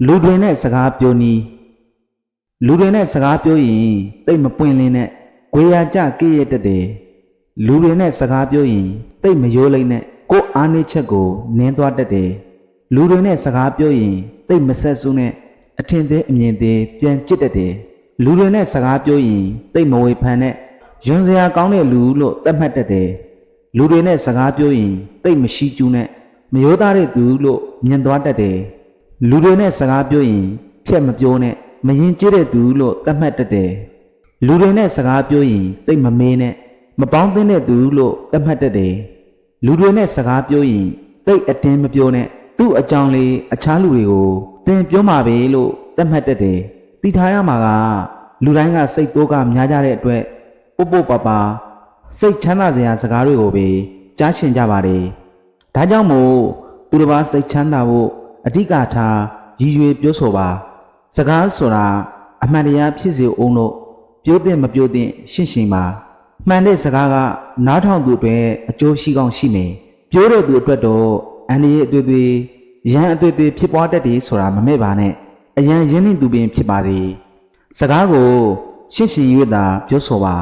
လူတွေနဲ့စကားပြောနီးလူတွေနဲ့စကားပြောရင်တိတ်မပွင့်လင်းနဲ့ဂွေရကြကိရတတ်တယ်လူတွေနဲ့စကားပြောရင်တိတ်မရိုးလိမ့်နဲ့ကိုယ်အားနည်းချက်ကိုနင်းသွားတတ်တယ်လူတွေနဲ့စကားပြောရင်တိတ်မဆက်စုနဲ့အထင်သေးအမြင်သေးပြန်ကြစ်တတ်တယ်လူတွေနဲ့စကားပြောရင်တိတ်မဝေဖန်နဲ့ယွန်းစရာကောင်းတဲ့လူလို့သတ်မှတ်တတ်တယ်လူတွေနဲ့စကားပြောရင်တိတ်မရှိကျူးနဲ့မရိုးသားတဲ့သူလို့မြင်သွားတတ်တယ်လူတွေနဲ့စကားပြောရင်ဖြက်မပြောနဲ့မရင်ကျေးတဲ့သူလို့သတ်မှတ်တတ်တယ်လူတွေနဲ့စကားပြောရင်တိတ်မမေးနဲ့မပေါင်းသင်းတဲ့သူလို့သတ်မှတ်တတ်တယ်လူတွေနဲ့စကားပြောရင်တိတ်အတင်းမပြောနဲ့သူ့အကြောင်းလေးအခြားလူတွေကိုသင်ပြောမှာပဲလို့သတ်မှတ်တတ်တယ်သိထားရမှာကလူတိုင်းကစိတ်တိုးကများကြတဲ့အတွက်ပုပ်ပုပ်ပါပါစိတ်ချမ်းသာစရာစကားတွေကိုပဲကြားရှင်ကြပါတယ်ဒါကြောင့်မို့သူတစ်ပါးစိတ်ချမ်းသာဖို့အဓိကထားရည်ရွယ်ပြောဆိုပါစကားဆိုတာအမှန်တရားဖြစ်စေအောင်လို့ပြောတဲ့မပြောတဲ့ရှင်းရှင်းပါမှန်တဲ့စကားကနားထောင်သူတွေအကျိုးရှိကောင်းရှိမယ်ပြောတဲ့သူအတွက်တော့အန္တရာယ်အတွေ့အကြုံရန်အတွေ့အကြုံဖြစ်ပွားတတ်တယ်ဆိုတာမမဲ့ပါနဲ့အရန်ရင်းနှီးသူပင်ဖြစ်ပါသည်စကားကိုရှင်းရှင်းရွေးတာပြောဆိုပါ